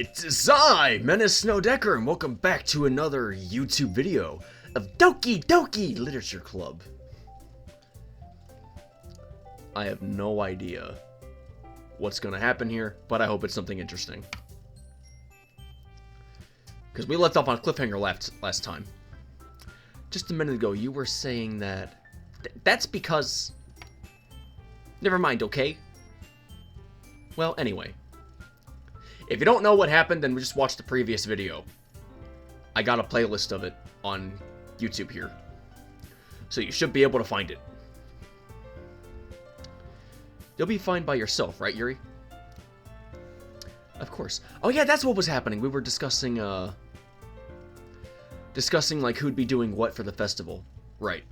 It's I, Menace Snowdecker, and welcome back to another YouTube video of Doki Literature Club. I have no idea what's going to happen here, but I hope it's something interesting. Because we left off on a cliffhanger last time. Just a minute ago, you were saying that... that's because... Never mind, okay? Well, anyway. If you don't know what happened, then just watch the previous video. I got a playlist of it on YouTube here. So you should be able to find it. You'll be fine by yourself, right, Yuri? Of course. Oh yeah, that's what was happening. We were discussing, like, who'd be doing what for the festival. Right.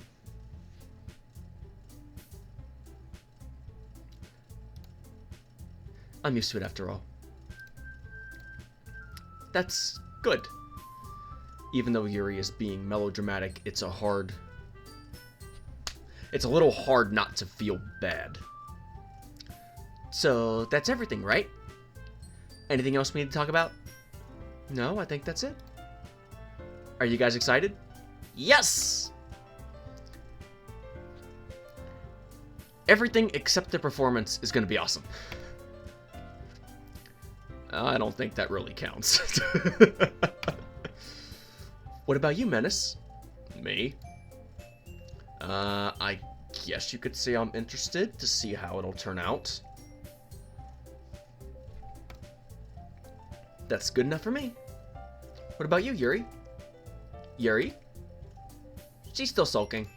I'm used to it after all. That's good. Even though Yuri is being melodramatic, it's a little hard not to feel bad. So, that's everything, right? Anything else we need to talk about? No, I think that's it. Are you guys excited? Yes! Everything except the performance is going to be awesome. I don't think that really counts. What about you, Menace? Me? I guess you could say I'm interested to see how it'll turn out. That's good enough for me. What about you, Yuri? Yuri? She's still sulking.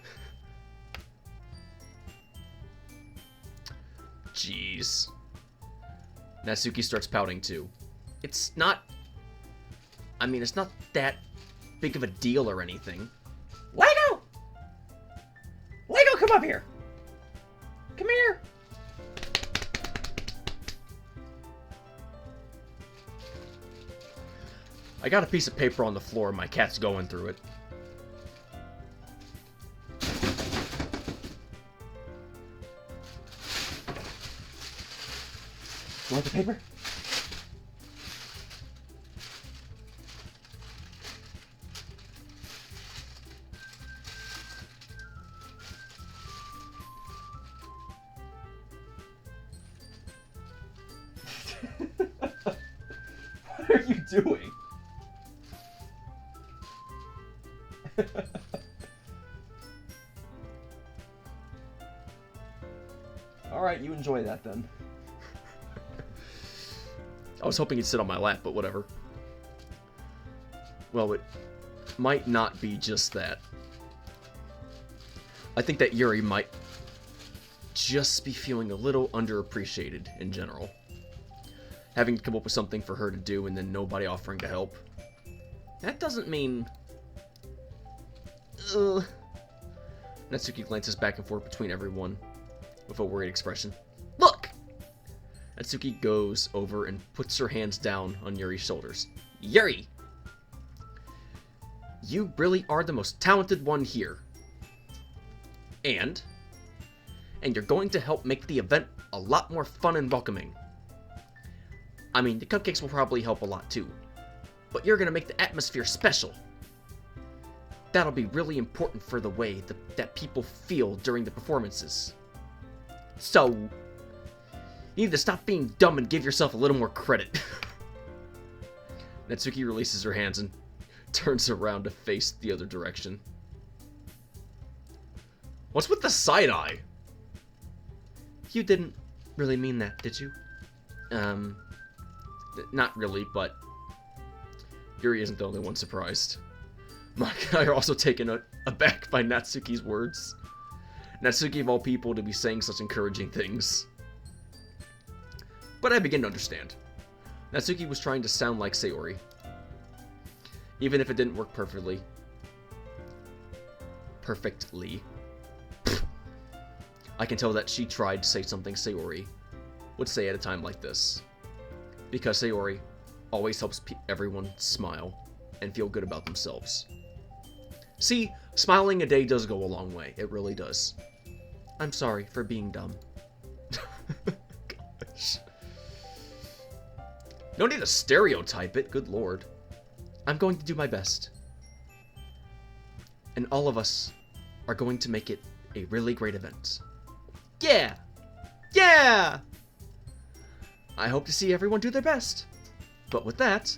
Jeez. Natsuki starts pouting too. It's not... I mean, it's not that big of a deal or anything. Lego! Lego, come up here! Come here! I got a piece of paper on the floor, my cat's going through it. You want the paper? What are you doing? Alright, you enjoy that then. I was hoping he'd sit on my lap, but whatever. Well, it might not be just that. I think that Yuri might just be feeling a little underappreciated in general. Having to come up with something for her to do and then nobody offering to help. That doesn't mean... Natsuki glances back and forth between everyone with a worried expression. Look! Natsuki goes over and puts her hands down on Yuri's shoulders. Yuri! You really are the most talented one here. And you're going to help make the event a lot more fun and welcoming. I mean, the cupcakes will probably help a lot too. But you're going to make the atmosphere special. That'll be really important for the way that people feel during the performances. So... you need to stop being dumb and give yourself a little more credit. Natsuki releases her hands and turns around to face the other direction. What's with the side eye? You didn't really mean that, did you? Not really, but Yuri isn't the only one surprised. Mike and I are also taken aback by Natsuki's words. Natsuki of all people to be saying such encouraging things. But I begin to understand. Natsuki was trying to sound like Sayori. Even if it didn't work perfectly. I can tell that she tried to say something Sayori would say at a time like this. Because Sayori always helps everyone smile and feel good about themselves. See, smiling a day does go a long way. It really does. I'm sorry for being dumb. Gosh. No need to stereotype it, good lord. I'm going to do my best. And all of us are going to make it a really great event. Yeah! Yeah! I hope to see everyone do their best. But with that,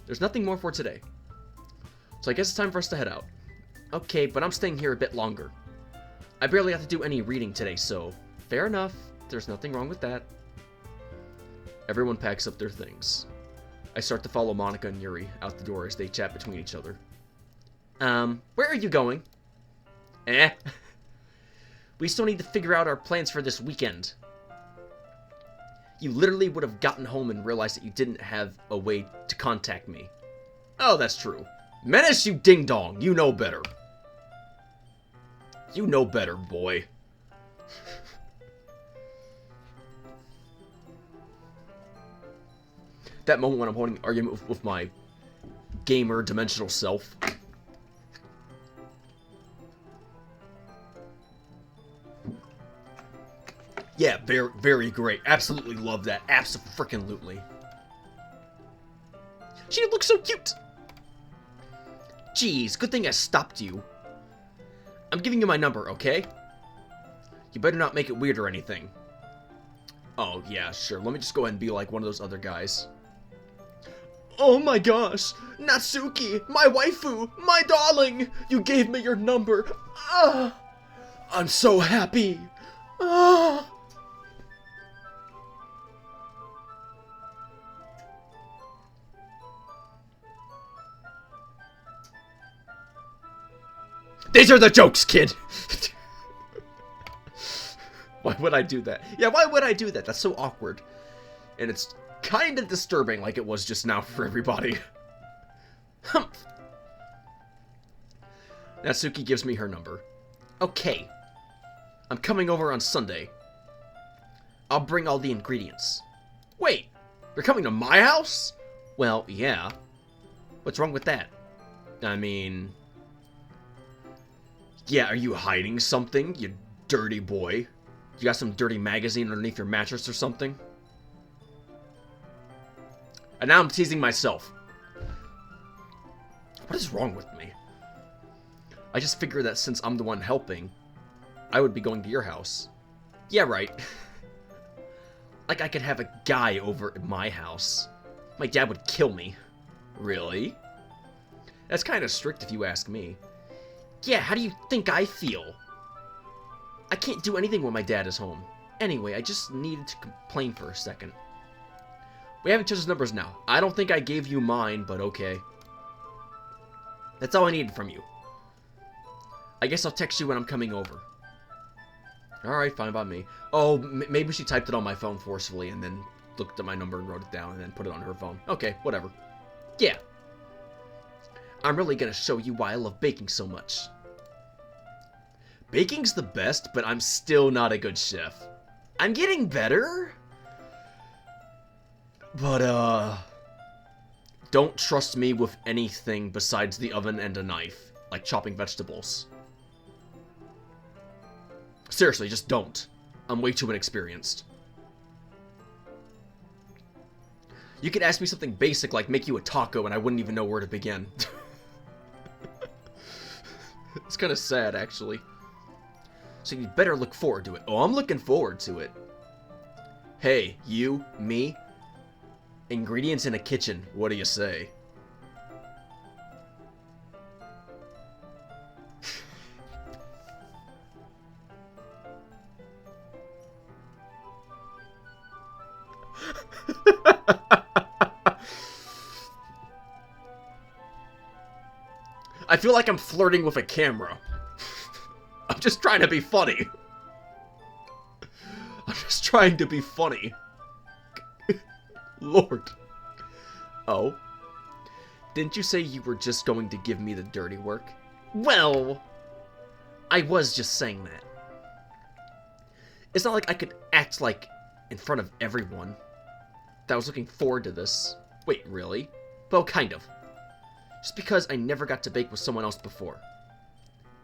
there's nothing more for today. So I guess it's time for us to head out. Okay, but I'm staying here a bit longer. I barely got to do any reading today, so fair enough. There's nothing wrong with that. Everyone packs up their things. I start to follow Monica and Yuri out the door as they chat between each other. Where are you going? We still need to figure out our plans for this weekend. You literally would have gotten home and realized that you didn't have a way to contact me. Oh, that's true. Menace, you ding-dong. You know better. You know better, boy. That moment when I'm holding an argument with my gamer dimensional self. Yeah, very, very great. Absolutely love that. Abso-freaking-lutely. She looks so cute. Jeez, good thing I stopped you. I'm giving you my number, okay? You better not make it weird or anything. Oh, yeah, sure. Let me just go ahead and be like one of those other guys. Oh my gosh! Natsuki! My waifu! My darling! You gave me your number! Ah! I'm so happy! Ah! These are the jokes, kid! Why would I do that? Yeah, why would I do that? That's so awkward. And it's kind of disturbing like it was just now for everybody. Natsuki gives me her number. Okay. I'm coming over on Sunday. I'll bring all the ingredients. Wait, you're coming to my house? Well, yeah. What's wrong with that? I mean... Yeah, are you hiding something, you dirty boy? You got some dirty magazine underneath your mattress or something? And now I'm teasing myself. What is wrong with me? I just figured that since I'm the one helping, I would be going to your house. Yeah, right. Like I could have a guy over at my house. My dad would kill me. Really? That's kind of strict if you ask me. Yeah, how do you think I feel? I can't do anything when my dad is home. Anyway, I just needed to complain for a second. We have each other's numbers now. I don't think I gave you mine, but okay. That's all I needed from you. I guess I'll text you when I'm coming over. Alright, fine by me. Oh, maybe she typed it on my phone forcefully and then looked at my number and wrote it down and then put it on her phone. Okay, whatever. Yeah. I'm really gonna show you why I love baking so much. Baking's the best, but I'm still not a good chef. I'm getting better. But, don't trust me with anything besides the oven and a knife, like chopping vegetables. Seriously, just don't. I'm way too inexperienced. You could ask me something basic like make you a taco and I wouldn't even know where to begin. It's kind of sad, actually. So you better look forward to it. Oh, I'm looking forward to it. Hey, you, me, ingredients in a kitchen. What do you say? I feel like I'm flirting with a camera. I'm just trying to be funny. I'm just trying to be funny. Lord. Oh. Didn't you say you were just going to give me the dirty work? Well, I was just saying that. It's not like I could act like in front of everyone that I was looking forward to this. Wait, really? Well, kind of. Just because I never got to bake with someone else before.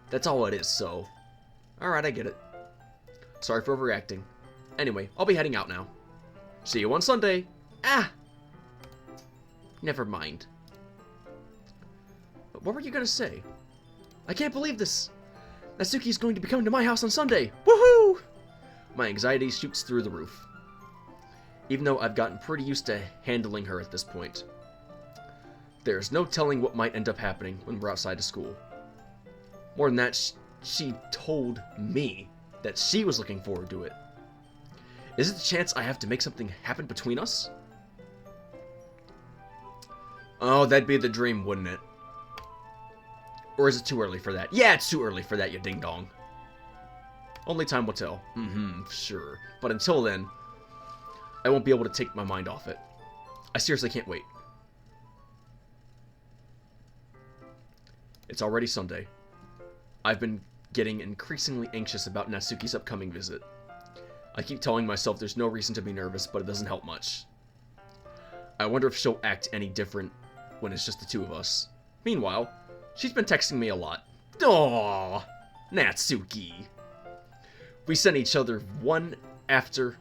That's all it is, so... Alright, I get it. Sorry for overreacting. Anyway, I'll be heading out now. See you on Sunday. Ah! never mind. But what were you gonna say? I can't believe this! Natsuki is going to be coming to my house on Sunday! Woohoo! My anxiety shoots through the roof. Even though I've gotten pretty used to handling her at this point. There's no telling what might end up happening when we're outside of school. More than that, she told me that she was looking forward to it. Is it the chance I have to make something happen between us? Oh, that'd be the dream, wouldn't it? Or is it too early for that? Yeah, it's too early for that, you ding-dong. Only time will tell. Sure. But until then, I won't be able to take my mind off it. I seriously can't wait. It's already Sunday. I've been getting increasingly anxious about Natsuki's upcoming visit. I keep telling myself there's no reason to be nervous, but it doesn't help much. I wonder if she'll act any different when it's just the two of us. Meanwhile, she's been texting me a lot. Aww, Natsuki. We sent each other one after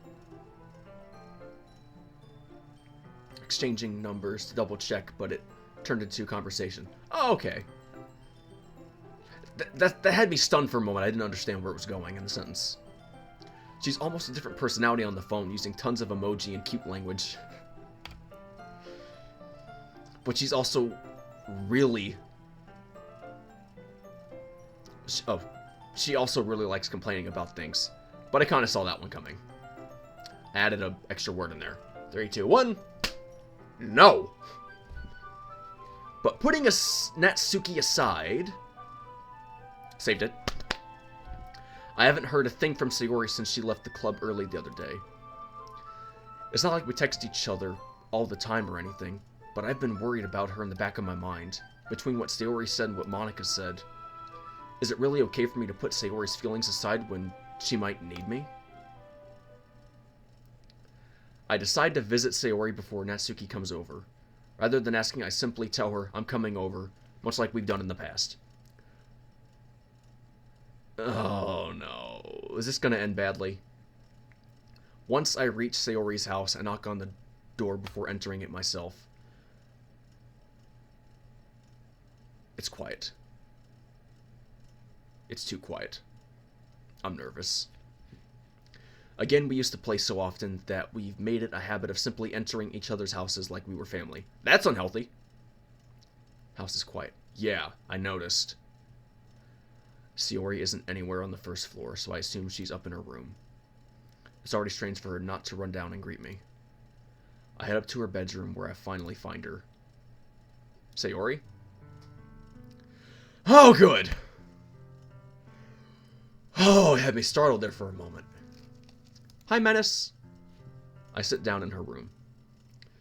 exchanging numbers to double check, but it turned into conversation. Oh, okay. That had me stunned for a moment. I didn't understand where it was going in the sentence. She's almost a different personality on the phone, using tons of emoji and cute language. But she's also really... she also really likes complaining about things. But I kind of saw that one coming. I added an extra word in there. 3, 2, 1. No! But putting Natsuki aside... Saved it. I haven't heard a thing from Sayori since she left the club early the other day. It's not like we text each other all the time or anything, but I've been worried about her in the back of my mind, between what Sayori said and what Monika said. Is it really okay for me to put Sayori's feelings aside when she might need me? I decide to visit Sayori before Natsuki comes over. Rather than asking, I simply tell her I'm coming over, much like we've done in the past. Oh no, is this gonna end badly? Once I reach Sayori's house, I knock on the door before entering it myself. It's quiet. It's too quiet. I'm nervous. Again, we used to play so often that we've made it a habit of simply entering each other's houses like we were family. That's unhealthy. House is quiet. Yeah, I noticed. Sayori isn't anywhere on the first floor, so I assume she's up in her room. It's already strange for her not to run down and greet me. I head up to her bedroom where I finally find her. Sayori? Oh, good! Oh, it had me startled there for a moment. Hi, Menace. I sit down in her room.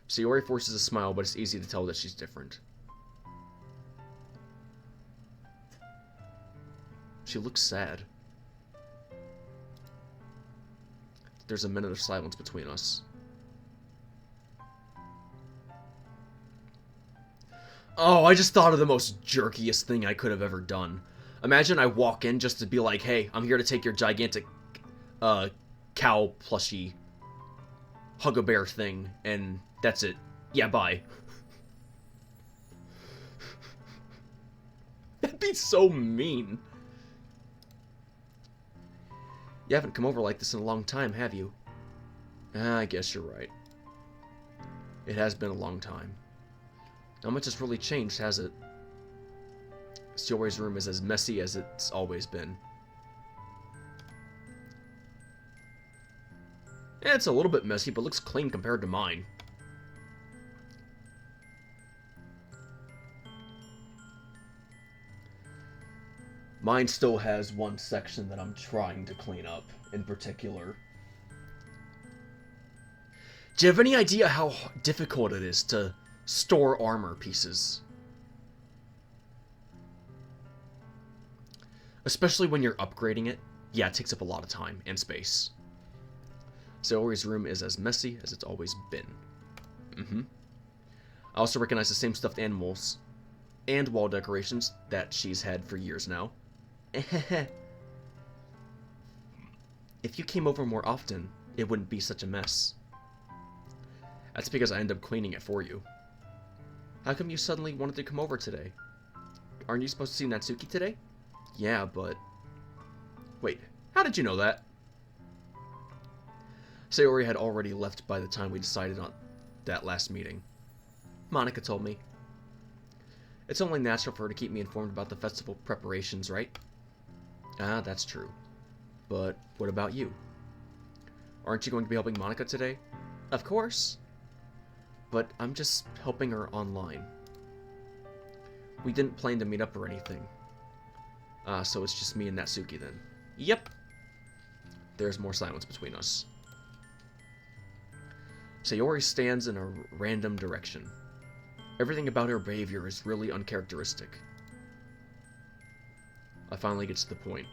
Sayori forces a smile, but it's easy to tell that she's different. She looks sad. There's a minute of silence between us. Oh, I just thought of the most jerkiest thing I could have ever done. Imagine I walk in just to be like, hey, I'm here to take your gigantic cow plushie Hug-A-Bear thing, and that's it. Yeah, bye. That'd be so mean. You haven't come over like this in a long time, have you? I guess you're right. It has been a long time. Not much has really changed, has it? Sayori's room is as messy as it's always been. Yeah, it's a little bit messy, but looks clean compared to mine. Mine still has one section that I'm trying to clean up, in particular. Do you have any idea how difficult it is to store armor pieces? Especially when you're upgrading it. Yeah, it takes up a lot of time and space. Sayori's room is as messy as it's always been. I also recognize the same stuffed animals and wall decorations that she's had for years now. If you came over more often, it wouldn't be such a mess. That's because I end up cleaning it for you. How come you suddenly wanted to come over today? Aren't you supposed to see Natsuki today? Yeah, but... Wait, how did you know that? Sayori had already left by the time we decided on that last meeting. Monica told me. It's only natural for her to keep me informed about the festival preparations, right? Ah, that's true. But what about you? Aren't you going to be helping Monica today? Of course. But I'm just helping her online. We didn't plan to meet up or anything. So it's just me and Natsuki then. Yep. There's more silence between us. Sayori stands in a random direction. Everything about her behavior is really uncharacteristic. I finally get to the point.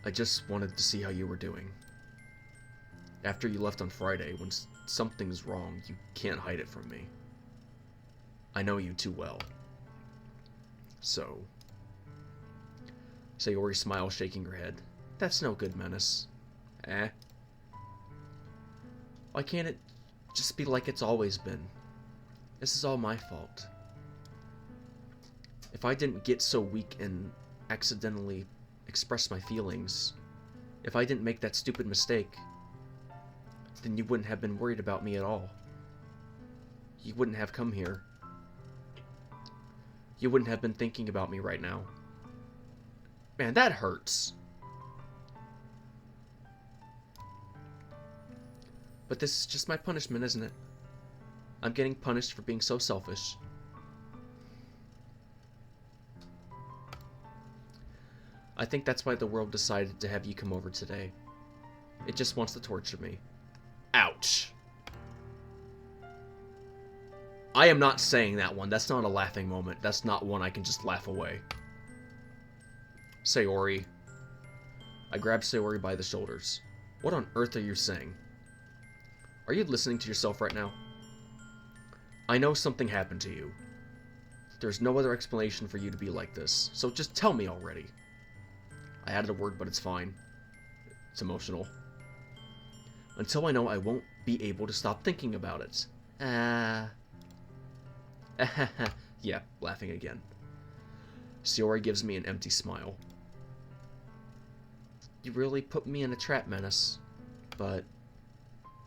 I just wanted to see how you were doing. After you left on Friday, when something's wrong, you can't hide it from me. I know you too well. So... Sayori smiles, shaking her head. That's no good, Menace. Eh? Why can't it just be like it's always been? This is all my fault. If I didn't get so weak and accidentally express my feelings, if I didn't make that stupid mistake, then you wouldn't have been worried about me at all. You wouldn't have come here. You wouldn't have been thinking about me right now. Man, that hurts. But this is just my punishment, isn't it? I'm getting punished for being so selfish. I think that's why the world decided to have you come over today. It just wants to torture me. Ouch. I am not saying that one. That's not a laughing moment. That's not one I can just laugh away. Sayori. I grab Sayori by the shoulders. What on earth are you saying? Are you listening to yourself right now? I know something happened to you. There's no other explanation for you to be like this, so just tell me already. I added a word, but it's fine. It's emotional. Until I know, I won't be able to stop thinking about it. Yeah, laughing again. Sayori gives me an empty smile. You really put me in a trap, Menace. But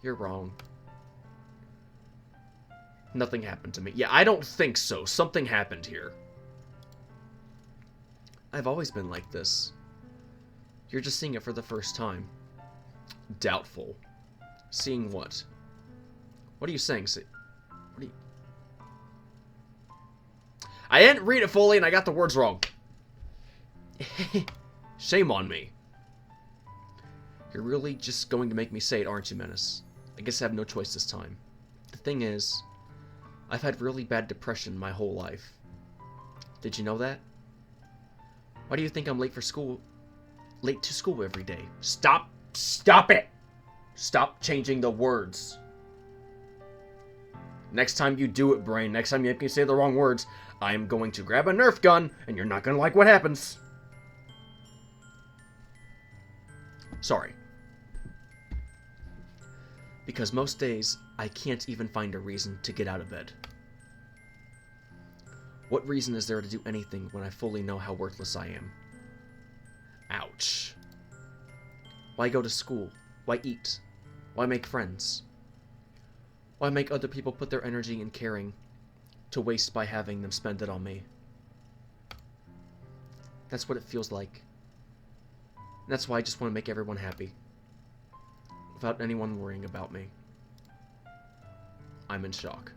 you're wrong. Nothing happened to me. Yeah, I don't think so. Something happened here. I've always been like this. You're just seeing it for the first time. Doubtful. Seeing what? What are you saying? What are you... I didn't read it fully and I got the words wrong. Shame on me. You're really just going to make me say it, aren't you, Menace? I guess I have no choice this time. The thing is, I've had really bad depression my whole life. Did you know that? Why do you think I'm late to school every day? Stop it! Stop changing the words. Next time you do it, brain, next time you make me say the wrong words, I am going to grab a Nerf gun, and you're not going to like what happens. Sorry. Because most days, I can't even find a reason to get out of bed. What reason is there to do anything when I fully know how worthless I am? Ouch. Why go to school? Why eat? Why make friends? Why make other people put their energy in caring to waste by having them spend it on me? That's what it feels like. And that's why I just want to make everyone happy. Without anyone worrying about me. I'm in shock.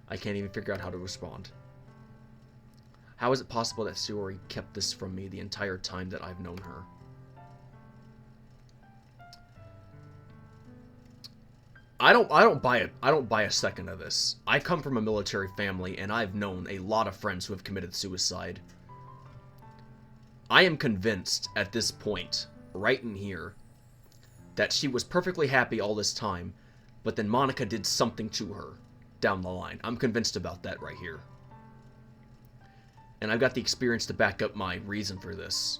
I can't even figure out how to respond. How is it possible that Sayori kept this from me the entire time that I've known her? I don't buy a second of this. I come from a military family and I've known a lot of friends who have committed suicide. I am convinced at this point, right in here, that she was perfectly happy all this time, but then Monica did something to her down the line. I'm convinced about that right here. And I've got the experience to back up my reason for this.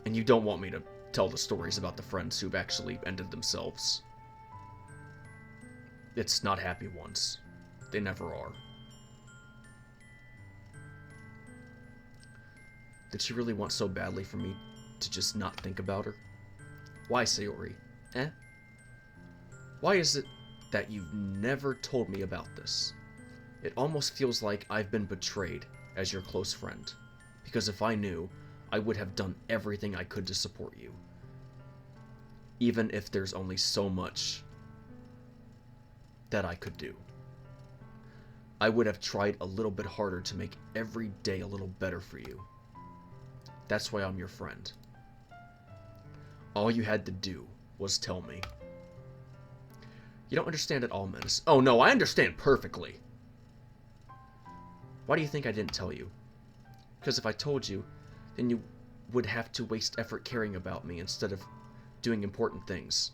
And you don't want me to tell the stories about the friends who've actually ended themselves. It's not happy ones. They never are. Did she really want so badly for me to just not think about her? Why, Sayori? Eh? Why is it that you've never told me about this? It almost feels like I've been betrayed as your close friend. Because if I knew, I would have done everything I could to support you. Even if there's only so much that I could do. I would have tried a little bit harder to make every day a little better for you. That's why I'm your friend. All you had to do was tell me. You don't understand at all, Menace. Oh no, I understand perfectly. Why do you think I didn't tell you? Because if I told you, then you would have to waste effort caring about me instead of doing important things.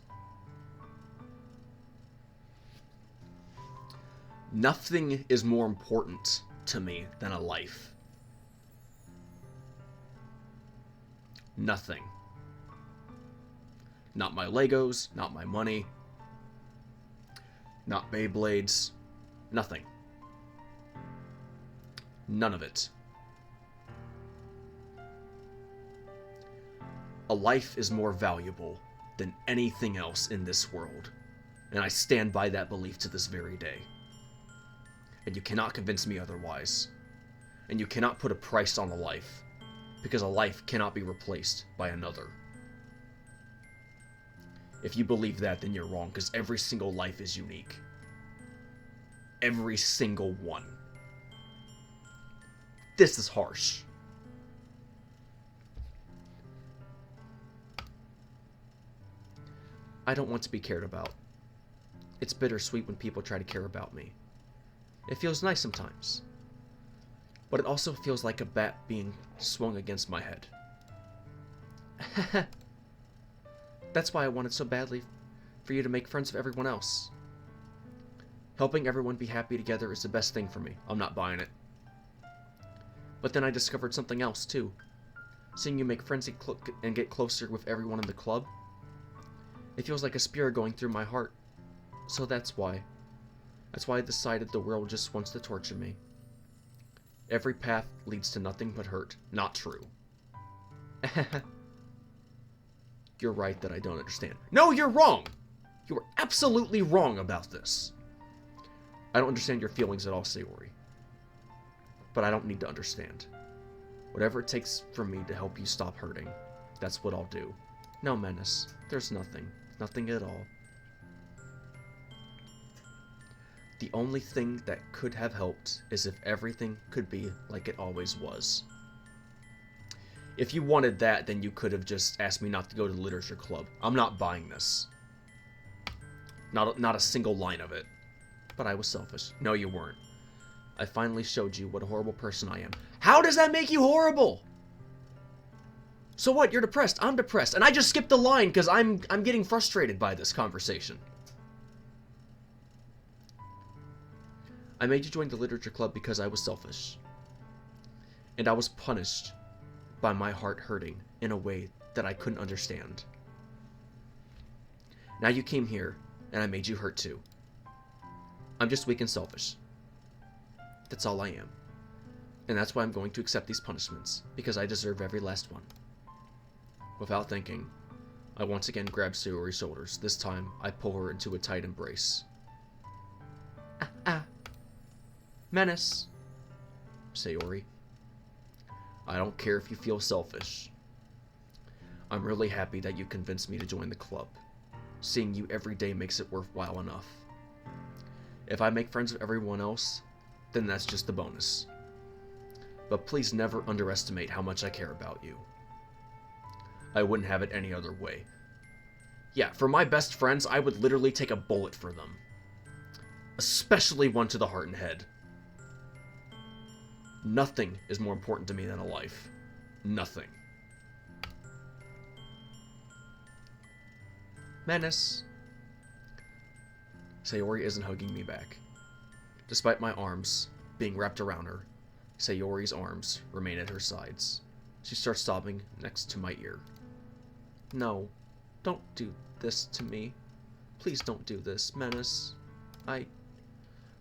Nothing is more important to me than a life. Nothing. Not my Legos, not my money, not Beyblades, nothing. None of it. A life is more valuable than anything else in this world, and I stand by that belief to this very day. And you cannot convince me otherwise. And you cannot put a price on a life, because a life cannot be replaced by another. If you believe that, then you're wrong, because every single life is unique. Every single one. This is harsh. I don't want to be cared about. It's bittersweet when people try to care about me. It feels nice sometimes. But it also feels like a bat being swung against my head. That's why I wanted so badly for you to make friends with everyone else. Helping everyone be happy together is the best thing for me. I'm not buying it. But then I discovered something else, too. Seeing you make friends and get closer with everyone in the club, it feels like a spear going through my heart. So that's why. That's why I decided the world just wants to torture me. Every path leads to nothing but hurt. Not true. You're right that I don't understand. No, you're wrong! You are absolutely wrong about this. I don't understand your feelings at all, Sayori. But I don't need to understand. Whatever it takes for me to help you stop hurting, that's what I'll do. No, Menace. There's nothing. Nothing at all. The only thing that could have helped is if everything could be like it always was. If you wanted that, then you could have just asked me not to go to the literature club. I'm not buying this. Not a single line of it. But I was selfish. No, you weren't. I finally showed you what a horrible person I am. How does that make you horrible? So what? You're depressed. I'm depressed. And I just skipped the line because I'm getting frustrated by this conversation. I made you join the literature club because I was selfish. And I was punished by my heart hurting in a way that I couldn't understand. Now you came here, and I made you hurt too. I'm just weak and selfish. That's all I am. And that's why I'm going to accept these punishments, because I deserve every last one. Without thinking, I once again grab Sayori's shoulders. This time, I pull her into a tight embrace. Menace. Sayori. I don't care if you feel selfish. I'm really happy that you convinced me to join the club. Seeing you every day makes it worthwhile enough. If I make friends with everyone else, then that's just a bonus. But please never underestimate how much I care about you. I wouldn't have it any other way. Yeah, for my best friends, I would literally take a bullet for them. Especially one to the heart and head. Nothing is more important to me than a life. Nothing. Menace. Sayori isn't hugging me back. Despite my arms being wrapped around her, Sayori's arms remain at her sides. She starts sobbing next to my ear. No, don't do this to me. Please don't do this, Menace.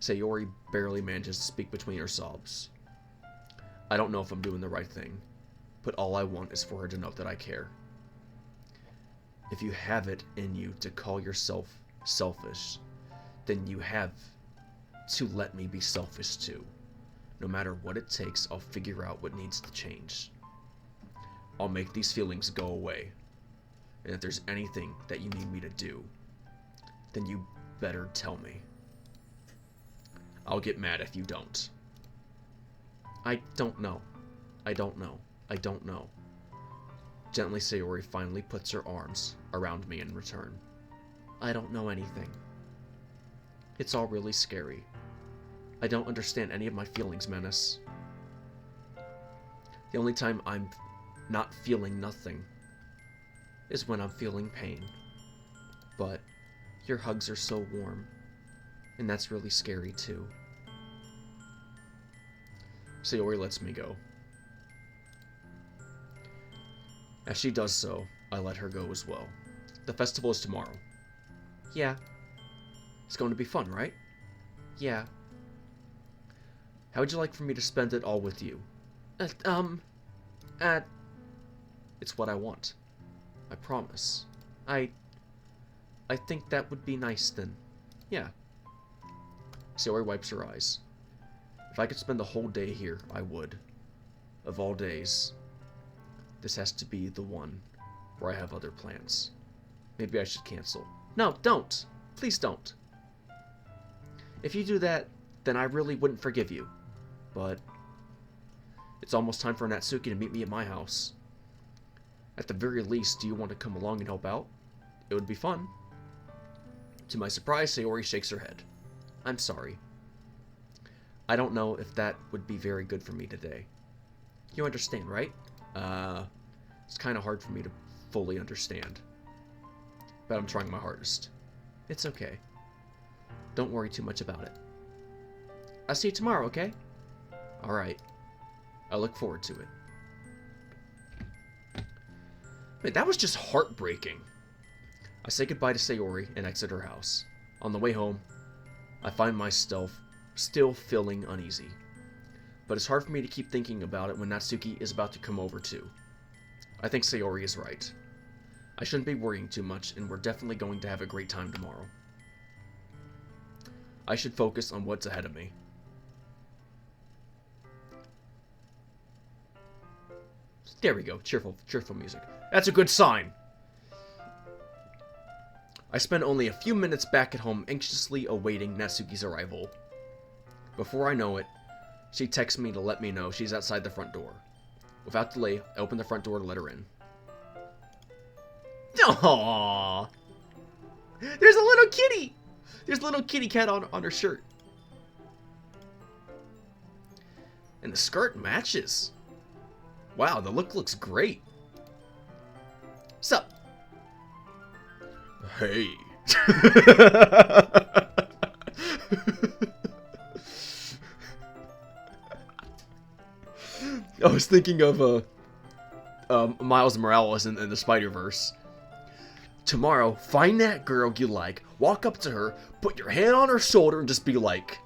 Sayori barely manages to speak between her sobs. I don't know if I'm doing the right thing, but all I want is for her to know that I care. If you have it in you to call yourself selfish, then you have to let me be selfish too. No matter what it takes, I'll figure out what needs to change. I'll make these feelings go away. And if there's anything that you need me to do, then you better tell me. I'll get mad if you don't. I don't know. I don't know. I don't know. Gently, Sayori finally puts her arms around me in return. I don't know anything. It's all really scary. I don't understand any of my feelings, Menace. The only time I'm not feeling nothing is when I'm feeling pain. But your hugs are so warm, and that's really scary too. Sayori lets me go. As she does so, I let her go as well. The festival is tomorrow. Yeah. It's going to be fun, right? Yeah. How would you like for me to spend it all with you? It's what I want. I promise. I think that would be nice then. Yeah. Sayori wipes her eyes. If I could spend the whole day here, I would. Of all days, this has to be the one where I have other plans. Maybe I should cancel. No, don't! Please don't. If you do that, then I really wouldn't forgive you. But it's almost time for Natsuki to meet me at my house. At the very least, do you want to come along and help out? It would be fun. To my surprise, Sayori shakes her head. I'm sorry. I don't know if that would be very good for me today. You understand, right? It's kind of hard for me to fully understand. But I'm trying my hardest. It's okay. Don't worry too much about it. I'll see you tomorrow, okay? Alright. I look forward to it. Man, that was just heartbreaking. I say goodbye to Sayori and exit her house. On the way home, I find myself still feeling uneasy. But it's hard for me to keep thinking about it when Natsuki is about to come over too. I think Sayori is right. I shouldn't be worrying too much, and we're definitely going to have a great time tomorrow. I should focus on what's ahead of me. There we go. Cheerful music. That's a good sign. I spend only a few minutes back at home anxiously awaiting Natsuki's arrival. Before I know it, she texts me to let me know she's outside the front door. Without delay, I open the front door to let her in. Aww! There's a little kitty! There's a little kitty cat on her shirt. And the skirt matches. Wow, the look looks great. Sup? Hey. I was thinking of Miles Morales in the Spider-Verse. Tomorrow, find that girl you like, walk up to her, put your hand on her shoulder, and just be like,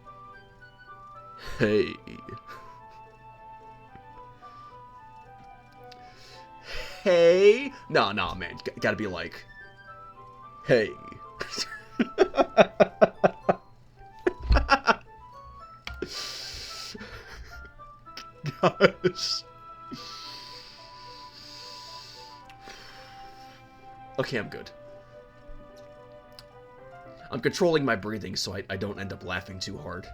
hey. Hey? Nah, man. Gotta be like, hey. Gosh. Okay, I'm good. I'm controlling my breathing so I don't end up laughing too hard.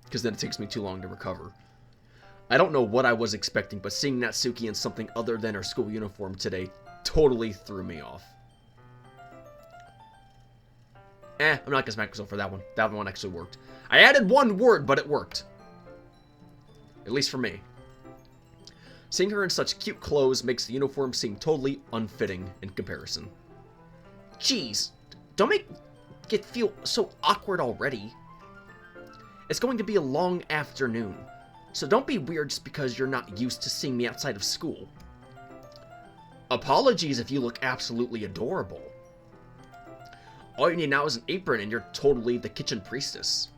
Because then it takes me too long to recover. I don't know what I was expecting, but seeing Natsuki in something other than her school uniform today totally threw me off. I'm not gonna smack myself for that one. That one actually worked. I added one word, but it worked. At least for me. Seeing her in such cute clothes makes the uniform seem totally unfitting in comparison. Jeez, don't make it feel so awkward already. It's going to be a long afternoon, so don't be weird just because you're not used to seeing me outside of school. Apologies if you look absolutely adorable. All you need now is an apron and you're totally the kitchen priestess.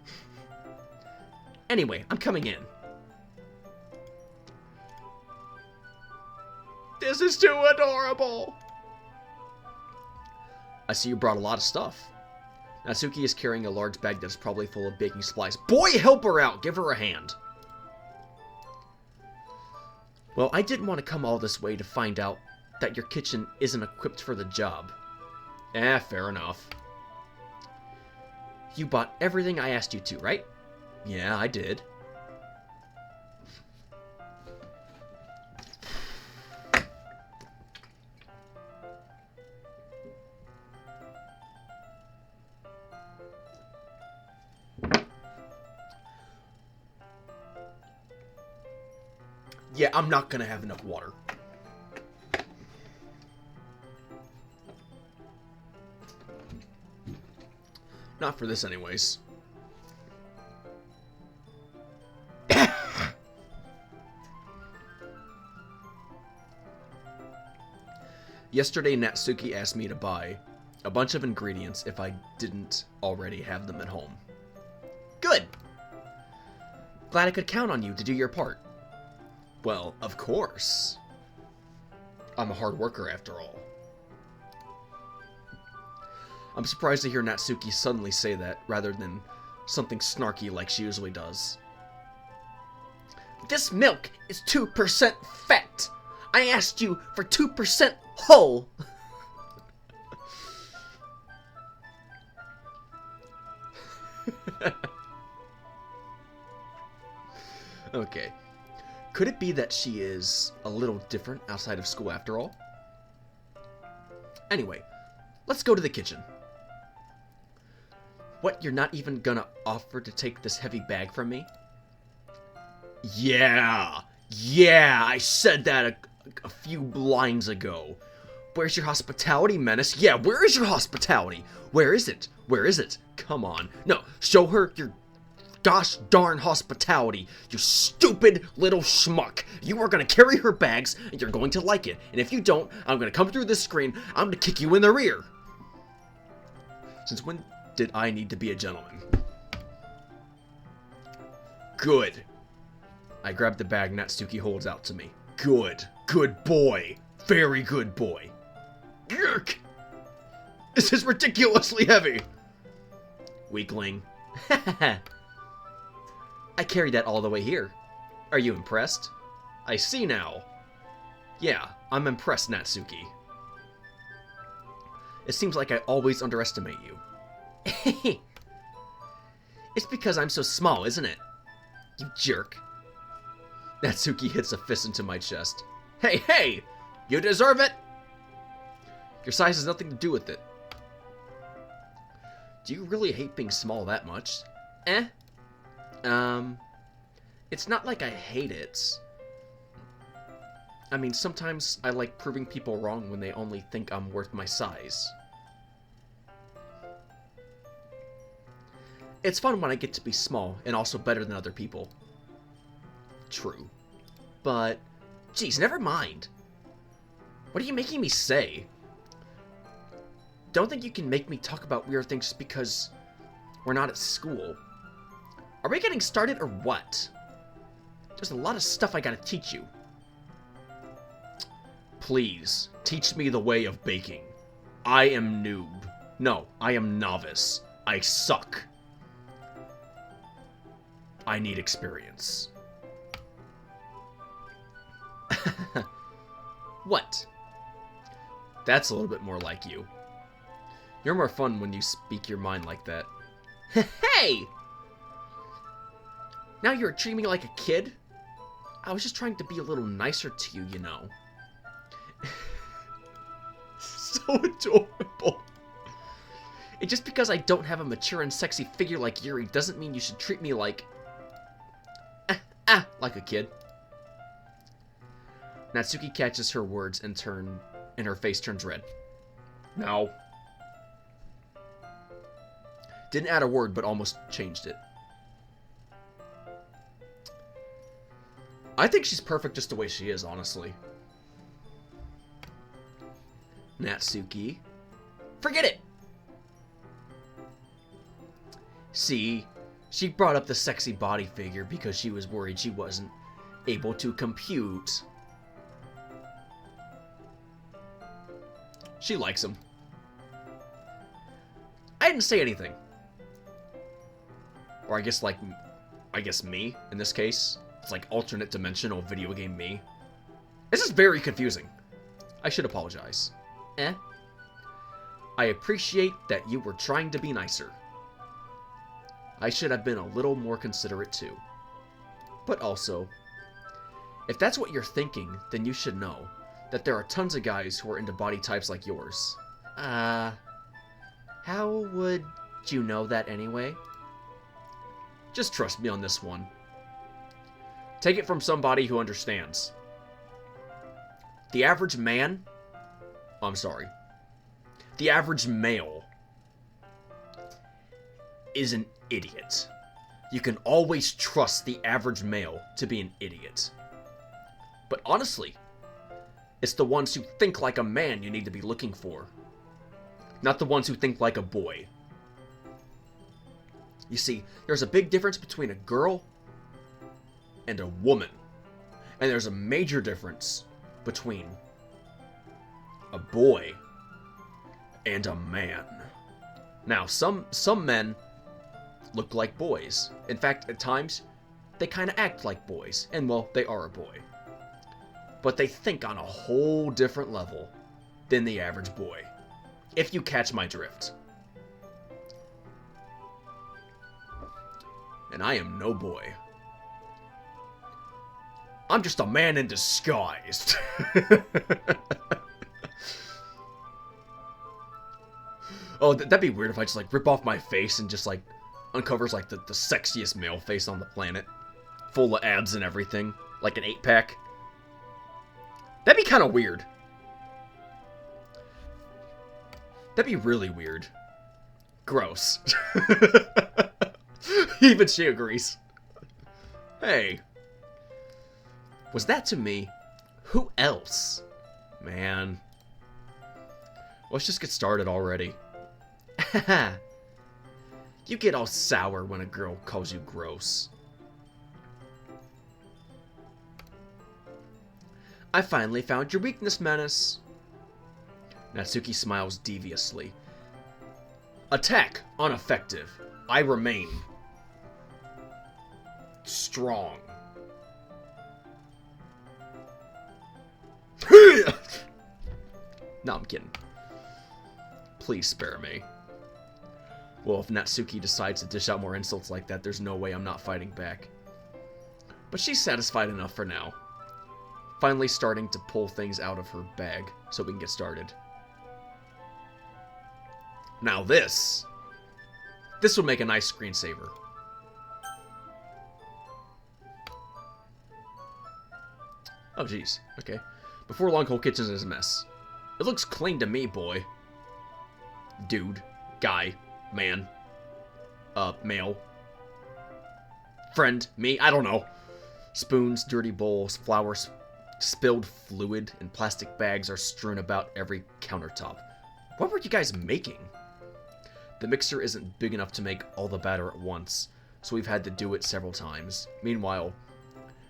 Anyway, I'm coming in. This is too adorable! I see you brought a lot of stuff. Natsuki is carrying a large bag that is probably full of baking supplies. Boy, help her out! Give her a hand. Well, I didn't want to come all this way to find out that your kitchen isn't equipped for the job. Fair enough. You bought everything I asked you to, right? Yeah, I did. Yeah, I'm not gonna have enough water. Not for this anyways. Yesterday, Natsuki asked me to buy a bunch of ingredients if I didn't already have them at home. Good! Glad I could count on you to do your part. Well, of course. I'm a hard worker after all. I'm surprised to hear Natsuki suddenly say that, rather than something snarky like she usually does. This milk is 2% fat! I asked you for 2% whole! Okay. Could it be that she is a little different outside of school after all? Anyway, let's go to the kitchen. What, you're not even gonna offer to take this heavy bag from me? Yeah, I said that a few lines ago. Where's your hospitality, Menace? Yeah, where is your hospitality? Where is it? Where is it? Come on. No, show her your gosh darn hospitality, you stupid little schmuck. You are gonna carry her bags, and you're going to like it. And if you don't, I'm gonna come through this screen, I'm gonna kick you in the rear. Since when did I need to be a gentleman? Good. I grab the bag Natsuki holds out to me. Good. Good boy. Very good boy. Yerk! This is ridiculously heavy. Weakling. I carried that all the way here. Are you impressed? I see now. Yeah, I'm impressed, Natsuki. It seems like I always underestimate you. It's because I'm so small, isn't it? You jerk. Natsuki hits a fist into my chest. Hey! You deserve it! Your size has nothing to do with it. Do you really hate being small that much? It's not like I hate it. I mean, sometimes I like proving people wrong when they only think I'm worth my size. It's fun when I get to be small and also better than other people. True. But, geez, never mind. What are you making me say? Don't think you can make me talk about weird things just because we're not at school. Are we getting started or what? There's a lot of stuff I gotta teach you. Please, teach me the way of baking. I am noob. No, I am novice. I suck. I need experience. What? That's a little bit more like you. You're more fun when you speak your mind like that. Hey! Now you're treating me like a kid? I was just trying to be a little nicer to you, you know. So adorable. And just because I don't have a mature and sexy figure like Yuri doesn't mean you should treat me like... like a kid. Natsuki catches her words and her face turns red. No. Didn't add a word, but almost changed it. I think she's perfect just the way she is, honestly. Natsuki. Forget it! See, she brought up the sexy body figure because she was worried she wasn't able to compute. She likes him. I didn't say anything. Or I guess me, in this case. It's like alternate dimensional video game me. This is very confusing. I should apologize. I appreciate that you were trying to be nicer. I should have been a little more considerate too. But also, if that's what you're thinking, then you should know that there are tons of guys who are into body types like yours. How would you know that anyway? Just trust me on this one. Take it from somebody who understands. The average man... I'm sorry. The average male is an idiot. You can always trust the average male to be an idiot. But honestly, it's the ones who think like a man you need to be looking for. Not the ones who think like a boy. You see, there's a big difference between a girl and a woman. And there's a major difference between a boy and a man. Now, some men look like boys. In fact, at times, they kind of act like boys. And, well, they are a boy. But they think on a whole different level than the average boy. If you catch my drift. And I am no boy. I'm just a man in disguise. Oh, that'd be weird if I just, like, rip off my face and just, like, uncovers, like, the sexiest male face on the planet. Full of abs and everything. Like an 8-pack. That'd be kind of weird. That'd be really weird. Gross. Even she agrees. Hey. Was that to me? Who else? Man. Let's just get started already. You get all sour when a girl calls you gross. I finally found your weakness, Menace. Natsuki smiles deviously. Attack ineffective. I remain strong. No, I'm kidding. Please spare me. Well, if Natsuki decides to dish out more insults like that, there's no way I'm not fighting back. But she's satisfied enough for now. Finally starting to pull things out of her bag so we can get started. Now this would make a nice screensaver. Oh, jeez. Okay. Before long, whole kitchen is a mess. It looks clean to me, boy. Dude. Guy. Man. Male. Friend. Me. I don't know. Spoons, dirty bowls, flowers, spilled fluid, and plastic bags are strewn about every countertop. What were you guys making? The mixer isn't big enough to make all the batter at once, so we've had to do it several times. Meanwhile,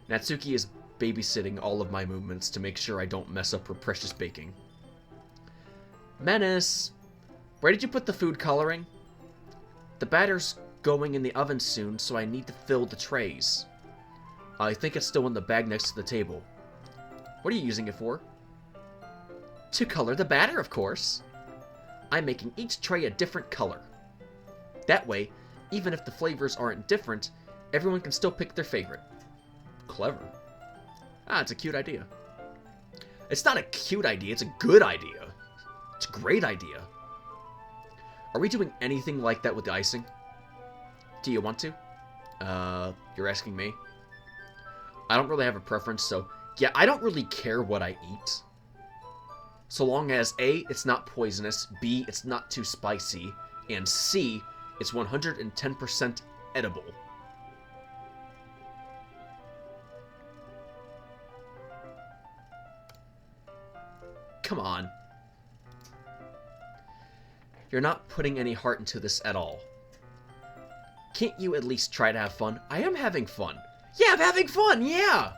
Natsuki is babysitting all of my movements to make sure I don't mess up her precious baking. Menace! Where did you put the food coloring? The batter's going in the oven soon, so I need to fill the trays. I think it's still in the bag next to the table. What are you using it for? To color the batter, of course. I'm making each tray a different color. That way, even if the flavors aren't different, everyone can still pick their favorite. Clever. Ah, it's a cute idea. It's not a cute idea, it's a good idea. It's a great idea. Are we doing anything like that with the icing? Do you want to? You're asking me? I don't really have a preference, so... Yeah, I don't really care what I eat. So long as A, it's not poisonous, B, it's not too spicy, and C, it's 110% edible. Come on. You're not putting any heart into this at all. Can't you at least try to have fun? I am having fun. Yeah, I'm having fun, yeah!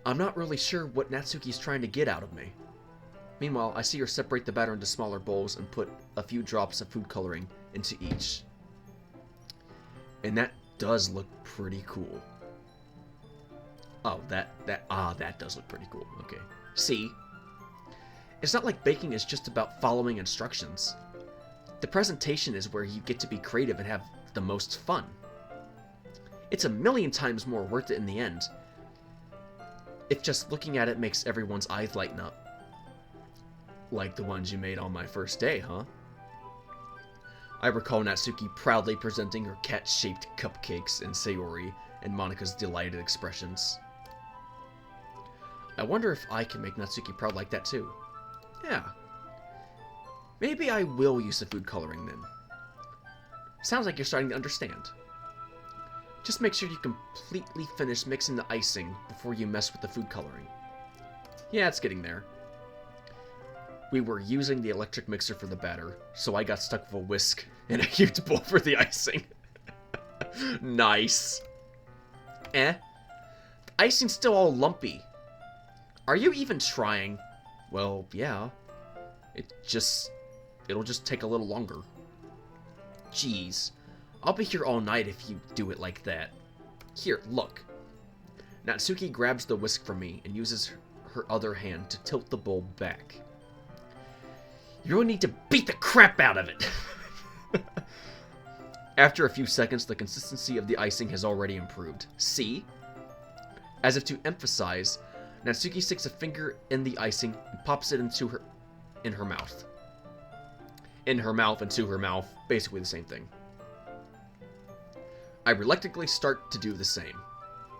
I'm not really sure what Natsuki's trying to get out of me. Meanwhile, I see her separate the batter into smaller bowls and put a few drops of food coloring into each. And that does look pretty cool. Oh, that does look pretty cool. Okay. See? It's not like baking is just about following instructions. The presentation is where you get to be creative and have the most fun. It's a million times more worth it in the end. If just looking at it makes everyone's eyes lighten up. Like the ones you made on my first day, huh? I recall Natsuki proudly presenting her cat-shaped cupcakes and Sayori, and Monika's delighted expressions. I wonder if I can make Natsuki proud like that too. Yeah. Maybe I will use the food coloring then. Sounds like you're starting to understand. Just make sure you completely finish mixing the icing before you mess with the food coloring. Yeah, it's getting there. We were using the electric mixer for the batter, so I got stuck with a whisk and a huge bowl for the icing. Nice. The icing's still all lumpy. Are you even trying? Well, yeah. It'll just take a little longer. Jeez. I'll be here all night if you do it like that. Here, look. Natsuki grabs the whisk from me and uses her other hand to tilt the bowl back. You really need to beat the crap out of it! After a few seconds, the consistency of the icing has already improved. See? As if to emphasize, Natsuki sticks a finger in the icing and pops it in her mouth. In her mouth and to her mouth, basically the same thing. I reluctantly start to do the same.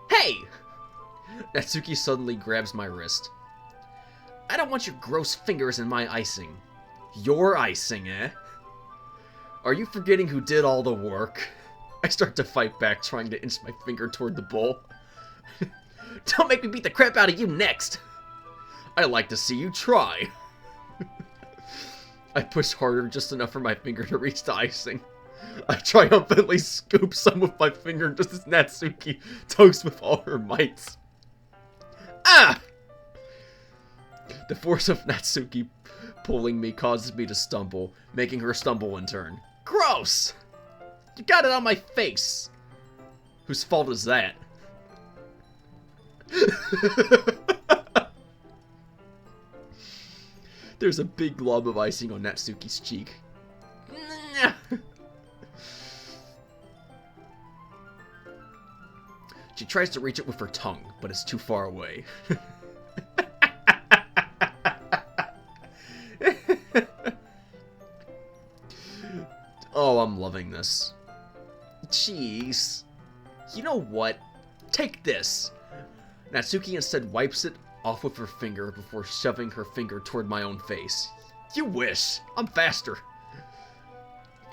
Hey! Natsuki suddenly grabs my wrist. I don't want your gross fingers in my icing. Your icing, eh? Are you forgetting who did all the work? I start to fight back, trying to inch my finger toward the bowl. Don't make me beat the crap out of you next! I like to see you try. I push harder, just enough for my finger to reach the icing. I triumphantly scoop some with my finger just as Natsuki tugs with all her might. Ah! The force of Natsuki pulling me causes me to stumble, making her stumble in turn. Gross! You got it on my face! Whose fault is that? There's a big glob of icing on Natsuki's cheek. She tries to reach it with her tongue, but it's too far away. Oh, I'm loving this. Jeez. You know what? Take this. Natsuki instead wipes it off with her finger before shoving her finger toward my own face. You wish. I'm faster.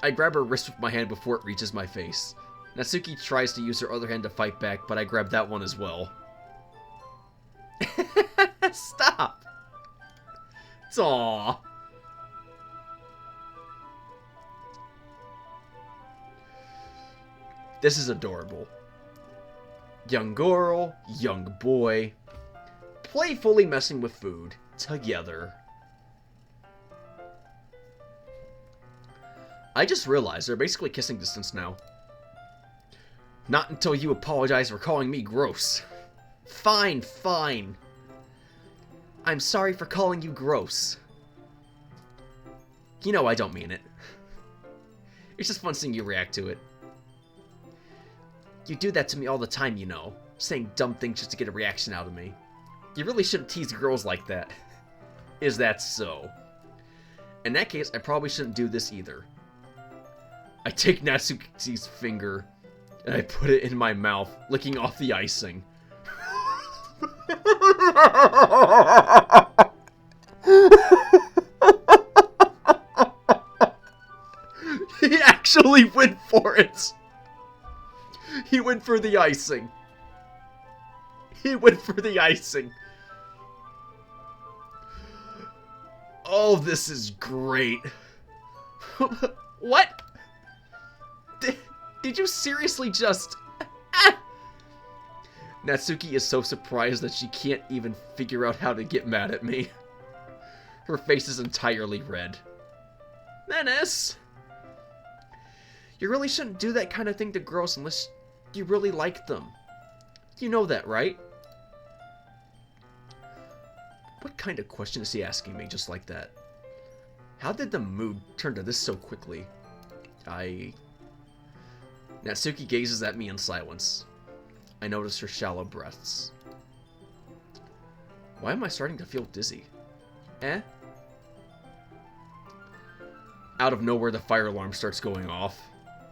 I grab her wrist with my hand before it reaches my face. Natsuki tries to use her other hand to fight back, but I grab that one as well. Stop! Aww. This is adorable. Young girl, young boy, playfully messing with food, together. I just realized they're basically kissing distance now. Not until you apologize for calling me gross. Fine, fine. I'm sorry for calling you gross. You know I don't mean it. It's just fun seeing you react to it. You do that to me all the time, you know. Saying dumb things just to get a reaction out of me. You really shouldn't tease girls like that. Is that so? In that case, I probably shouldn't do this either. I take Natsuki's finger, and I put it in my mouth, licking off the icing. He actually went for it! He went for the icing. He went for the icing. Oh, this is great. What? Did you seriously just... Natsuki is so surprised that she can't even figure out how to get mad at me. Her face is entirely red. Menace! You really shouldn't do that kind of thing to girls unless you really like them. You know that, right? What kind of question is he asking me just like that? How did the mood turn to this so quickly? Natsuki gazes at me in silence. I notice her shallow breaths. Why am I starting to feel dizzy? Out of nowhere, the fire alarm starts going off.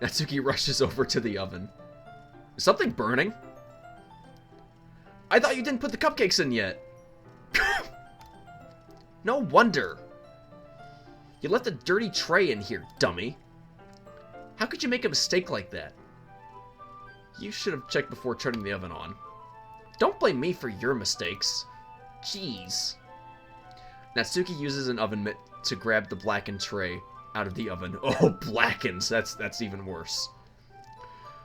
Natsuki rushes over to the oven. Is something burning? I thought you didn't put the cupcakes in yet. No wonder. You left a dirty tray in here, dummy. How could you make a mistake like that? You should have checked before turning the oven on. Don't blame me for your mistakes. Jeez. Natsuki uses an oven mitt to grab the blackened tray out of the oven. Oh, blackens. That's even worse.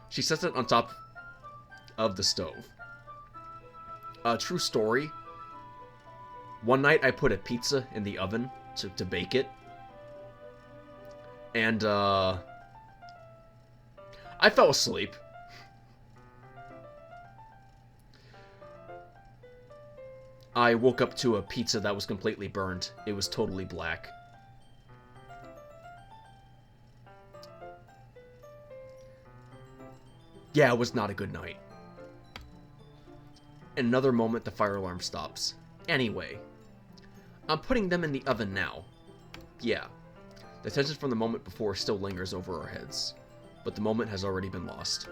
She sets it on top of the stove. True story. One night I put a pizza in the oven to bake it. And, I fell asleep. I woke up to a pizza that was completely burned. It was totally black. Yeah, it was not a good night. In another moment, the fire alarm stops. Anyway, I'm putting them in the oven now. Yeah, the tension from the moment before still lingers over our heads, but the moment has already been lost.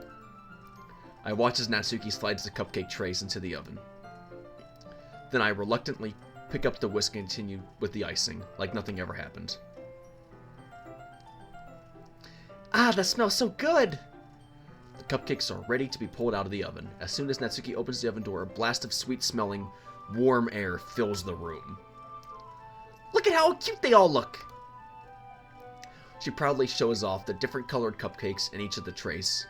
I watch as Natsuki slides the cupcake trays into the oven. Then I reluctantly pick up the whisk and continue with the icing, like nothing ever happened. Ah, that smells so good! The cupcakes are ready to be pulled out of the oven. As soon as Natsuki opens the oven door, a blast of sweet-smelling, warm air fills the room. Look at how cute they all look! She proudly shows off the different colored cupcakes in each of the trays.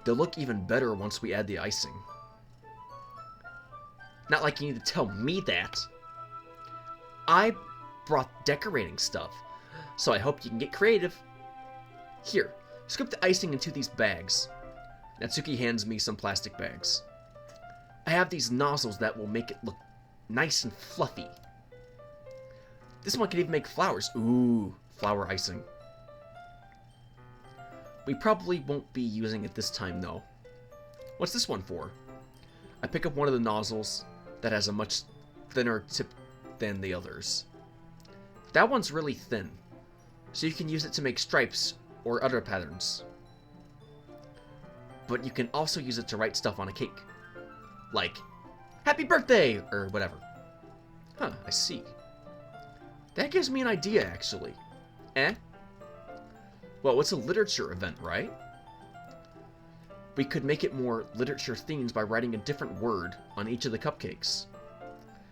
They'll look even better once we add the icing. Not like you need to tell me that. I brought decorating stuff, so I hope you can get creative. Here, scoop the icing into these bags. Natsuki hands me some plastic bags. I have these nozzles that will make it look nice and fluffy. This one can even make flowers. Ooh, flower icing. We probably won't be using it this time, though. What's this one for? I pick up one of the nozzles that has a much thinner tip than the others. That one's really thin, so you can use it to make stripes or other patterns. But you can also use it to write stuff on a cake. Like, happy birthday, or whatever. Huh, I see. That gives me an idea, actually. Well, it's a literature event, right? We could make it more literature themes by writing a different word on each of the cupcakes.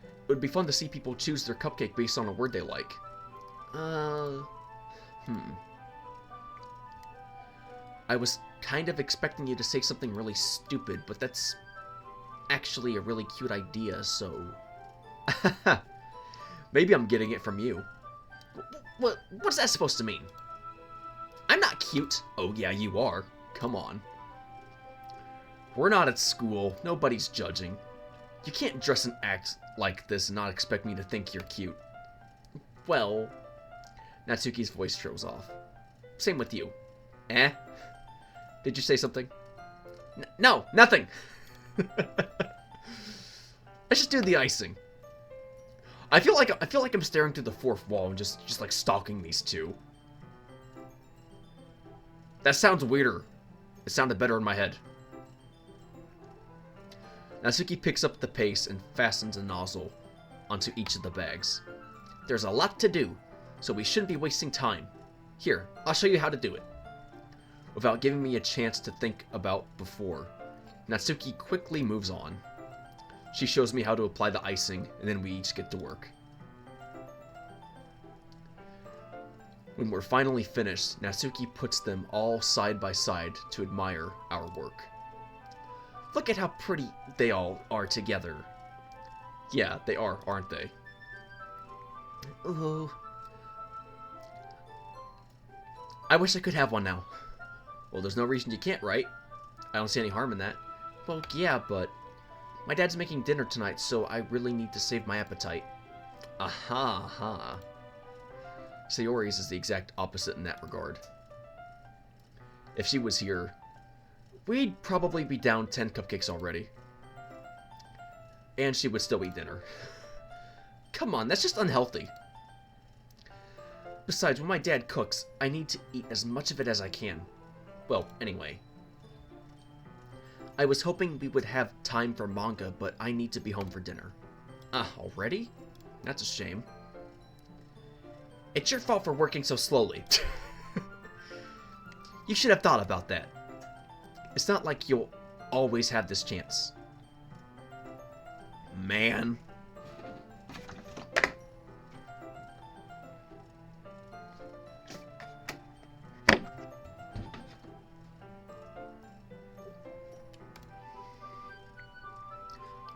It would be fun to see people choose their cupcake based on a word they like. I was kind of expecting you to say something really stupid, but that's actually a really cute idea, so... Maybe I'm getting it from you. What's that supposed to mean? I'm not cute. Oh yeah, you are. Come on. We're not at school. Nobody's judging. You can't dress and act like this and not expect me to think you're cute. Well... Natsuki's voice trails off. Same with you. Did you say something? No, nothing! Let's just do the icing. I feel like I'm staring through the fourth wall and just like stalking these two. That sounds weirder. It sounded better in my head. Natsuki picks up the paste and fastens a nozzle onto each of the bags. There's a lot to do, so we shouldn't be wasting time. Here, I'll show you how to do it. Without giving me a chance to think about before, Natsuki quickly moves on. She shows me how to apply the icing, and then we each get to work. When we're finally finished, Natsuki puts them all side by side to admire our work. Look at how pretty they all are together. Yeah, they are, aren't they? Ooh. I wish I could have one now. Well, there's no reason you can't, right? I don't see any harm in that. Well, yeah, but my dad's making dinner tonight, so I really need to save my appetite. Aha, aha. Sayori's is the exact opposite in that regard. If she was here, we'd probably be down 10 cupcakes already. And she would still eat dinner. Come on, that's just unhealthy. Besides, when my dad cooks, I need to eat as much of it as I can. Well, anyway. I was hoping we would have time for manga, but I need to be home for dinner. Already? That's a shame. It's your fault for working so slowly. You should have thought about that. It's not like you'll always have this chance. Man.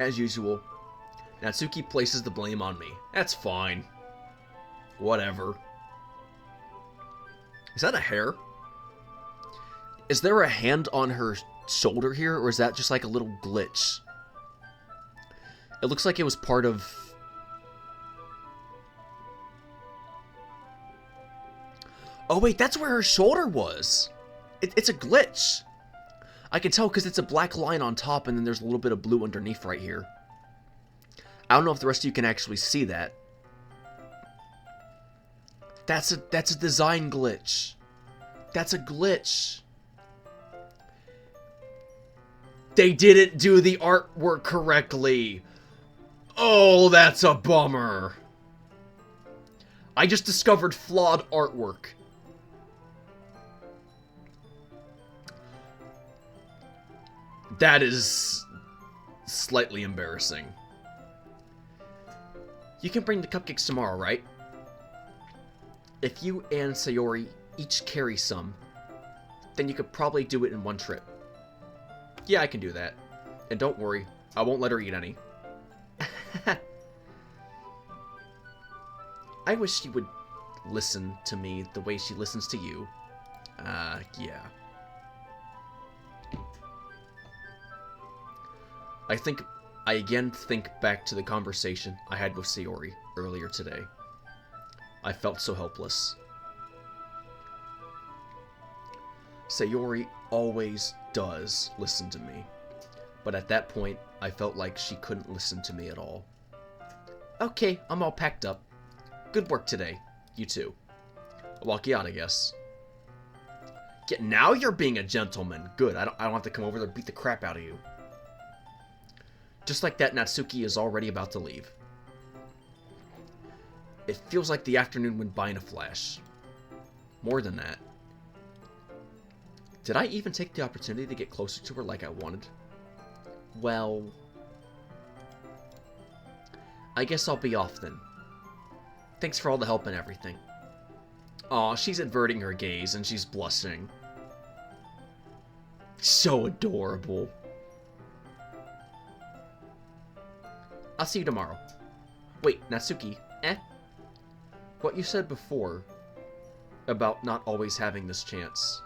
As usual, Natsuki places the blame on me. That's fine. Whatever. Is that a hair? Is there a hand on her shoulder here, or is that just like a little glitch? It looks like it was part of... Oh wait, that's where her shoulder was! It's a glitch! I can tell because it's a black line on top and then there's a little bit of blue underneath right here. I don't know if the rest of you can actually see that. That's a design glitch. That's a glitch. They didn't do the artwork correctly. Oh, that's a bummer. I just discovered flawed artwork. That is slightly embarrassing. You can bring the cupcakes tomorrow, right? If you and Sayori each carry some, then you could probably do it in one trip. Yeah, I can do that. And don't worry, I won't let her eat any. I wish she would listen to me the way she listens to you. Yeah. I again think back to the conversation I had with Sayori earlier today. I felt so helpless. Sayori always does listen to me, but at that point, I felt like she couldn't listen to me at all. Okay, I'm all packed up. Good work today. You too. I'll walk you out, I guess. Yeah, now you're being a gentleman. Good, I don't have to come over there and beat the crap out of you. Just like that, Natsuki is already about to leave. It feels like the afternoon went by in a flash. More than that. Did I even take the opportunity to get closer to her like I wanted? Well... I guess I'll be off then. Thanks for all the help and everything. Aw, she's averting her gaze and she's blushing. So adorable. I'll see you tomorrow. Wait, Natsuki, What you said before about not always having this chance.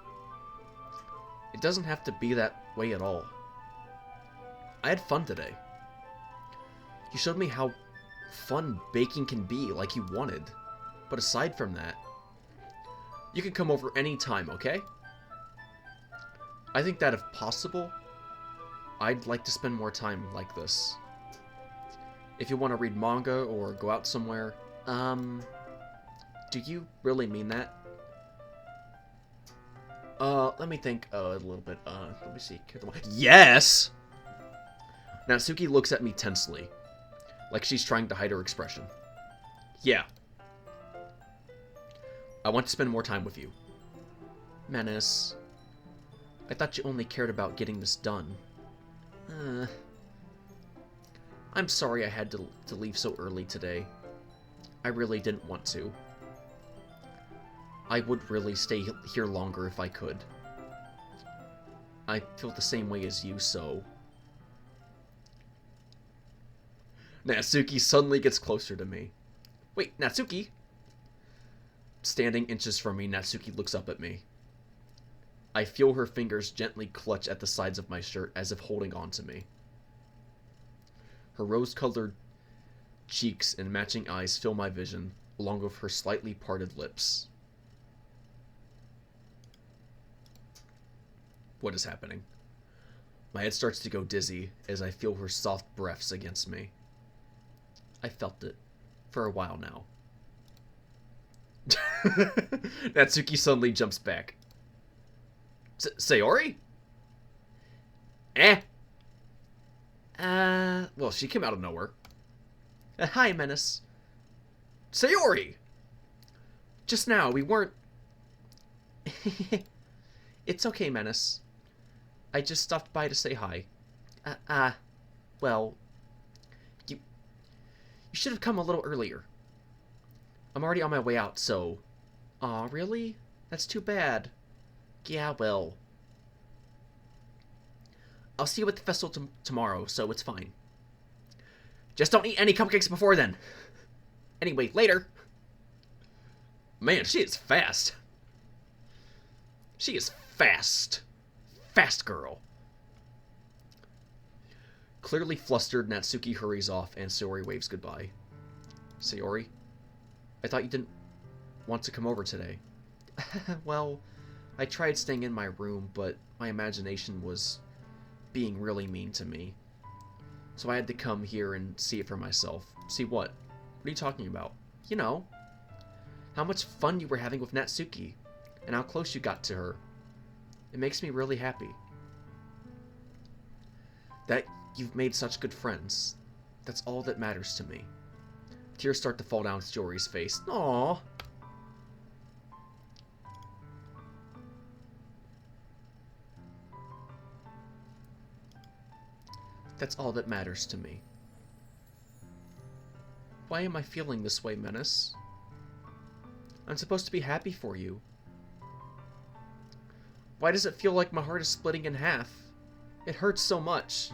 It doesn't have to be that way at all. I had fun today. You showed me how fun baking can be, like you wanted. But aside from that, you can come over anytime, okay? I think that if possible, I'd like to spend more time like this. If you want to read manga or go out somewhere, do you really mean that? Let me think a little bit. Let me see. Yes! Natsuki looks at me tensely, like she's trying to hide her expression. Yeah. I want to spend more time with you. Menace. I thought you only cared about getting this done. I'm sorry I had to leave so early today. I really didn't want to. I would really stay here longer if I could. I feel the same way as you, so... Natsuki suddenly gets closer to me. Wait, Natsuki? Standing inches from me, Natsuki looks up at me. I feel her fingers gently clutch at the sides of my shirt as if holding on to me. Her rose-colored cheeks and matching eyes fill my vision, along with her slightly parted lips. What is happening? My head starts to go dizzy as I feel her soft breaths against me. I felt it for a while now. Natsuki suddenly jumps back. Sayori? Well, she came out of nowhere. Hi, Menace. Sayori! Just now, we weren't... It's okay, Menace. I just stopped by to say hi. Well... You should have come a little earlier. I'm already on my way out, so... Aw, really? That's too bad. Yeah, well... I'll see you at the festival tomorrow, so it's fine. Just don't eat any cupcakes before then. Anyway, later. Man, she is fast. She is fast. Fast girl. Clearly flustered, Natsuki hurries off and Sayori waves goodbye. Sayori, I thought you didn't want to come over today. Well, I tried staying in my room, but my imagination was being really mean to me. So I had to come here and see it for myself. See what? What are you talking about? You know, how much fun you were having with Natsuki, and how close you got to her. It makes me really happy. That you've made such good friends. That's all that matters to me. Tears start to fall down Sayori's face. Aww. That's all that matters to me. Why am I feeling this way, Menace? I'm supposed to be happy for you. Why does it feel like my heart is splitting in half? It hurts so much.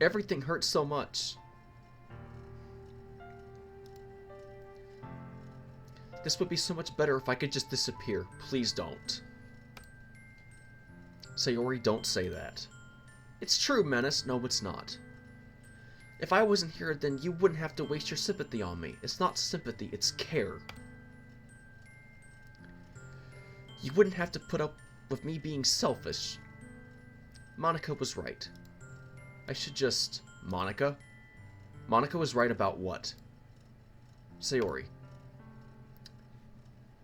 Everything hurts so much. This would be so much better if I could just disappear. Please don't. Sayori, don't say that. It's true, Menace. No, it's not. If I wasn't here, then you wouldn't have to waste your sympathy on me. It's not sympathy, it's care. You wouldn't have to put up with me being selfish. Monica was right. I should just... Monica? Monica was right about what? Sayori.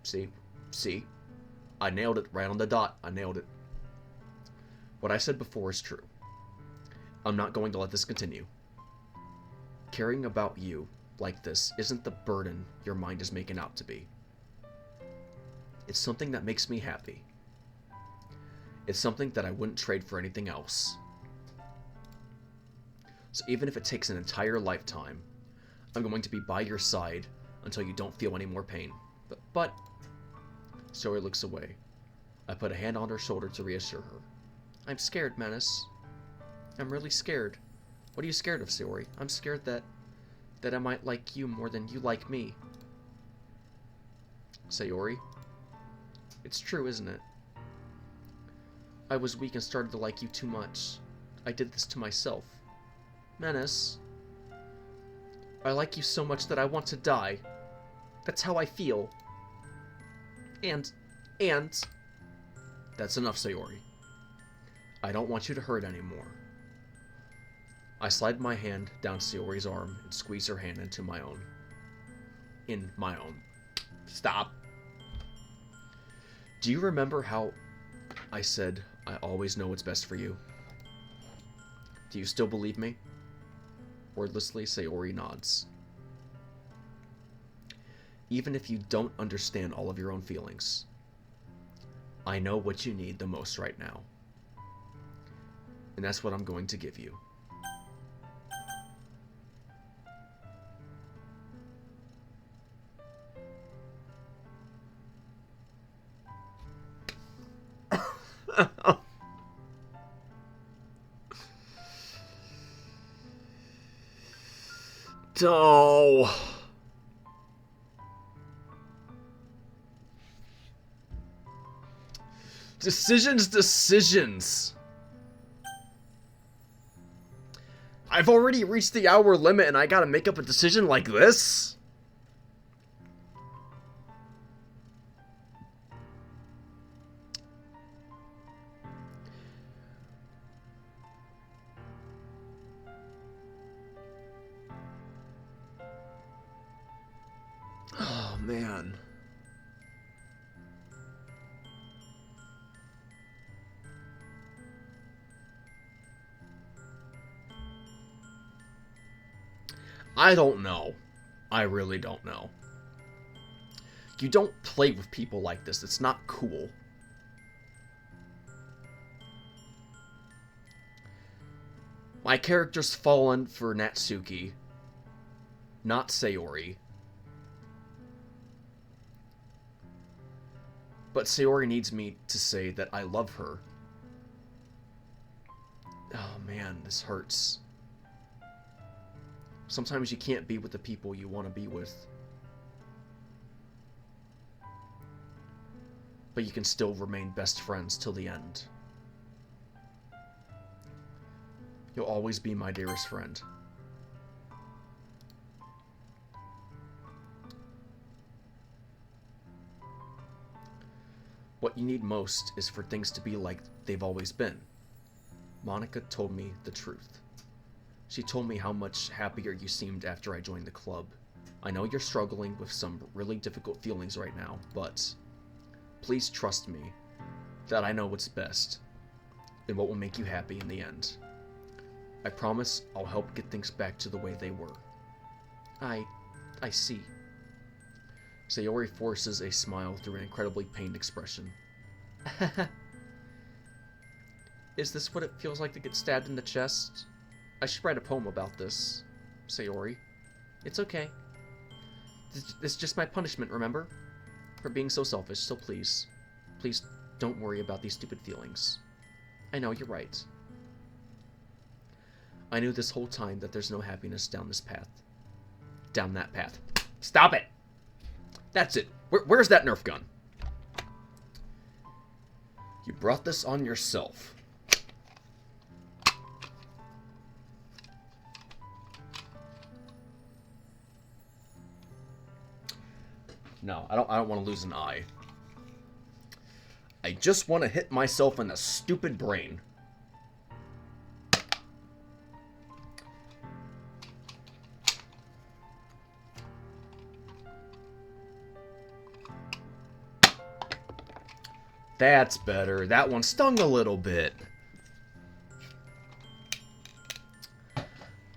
See? I nailed it right on the dot. I nailed it. What I said before is true. I'm not going to let this continue. Caring about you like this isn't the burden your mind is making out to be. It's something that makes me happy. It's something that I wouldn't trade for anything else. So even if it takes an entire lifetime, I'm going to be by your side until you don't feel any more pain. But... Sayori looks away. I put a hand on her shoulder to reassure her. I'm scared, Menace. I'm really scared. What are you scared of, Sayori? I'm scared that I might like you more than you like me. Sayori? It's true, isn't it? I was weak and started to like you too much. I did this to myself. Menace. I like you so much that I want to die. That's how I feel. And... That's enough, Sayori. I don't want you to hurt anymore. I slide my hand down Sayori's arm and squeeze her hand into my own. In my own. Stop. Do you remember how I said I always know what's best for you? Do you still believe me? Wordlessly, Sayori nods. Even if you don't understand all of your own feelings, I know what you need the most right now. And that's what I'm going to give you. Oh. Decisions. I've already reached the hour limit and I gotta make up a decision like this? Oh, man. I don't know. I really don't know. You don't play with people like this. It's not cool. My character's fallen for Natsuki, not Sayori. But Sayori needs me to say that I love her. Oh man, this hurts. Sometimes you can't be with the people you want to be with. But you can still remain best friends till the end. You'll always be my dearest friend. What you need most is for things to be like they've always been. Monica told me the truth. She told me how much happier you seemed after I joined the club. I know you're struggling with some really difficult feelings right now, but please trust me that I know what's best and what will make you happy in the end. I promise I'll help get things back to the way they were. I see. Sayori forces a smile through an incredibly pained expression. Is this what it feels like to get stabbed in the chest? I should write a poem about this, Sayori. It's okay. This is just my punishment, remember? For being so selfish, so please don't worry about these stupid feelings. I know, you're right. I knew this whole time that there's no happiness down this path. Down that path. Stop it! That's it. Where's that Nerf gun? You brought this on yourself. No, I don't want to lose an eye. I just want to hit myself in the stupid brain. That's better. That one stung a little bit.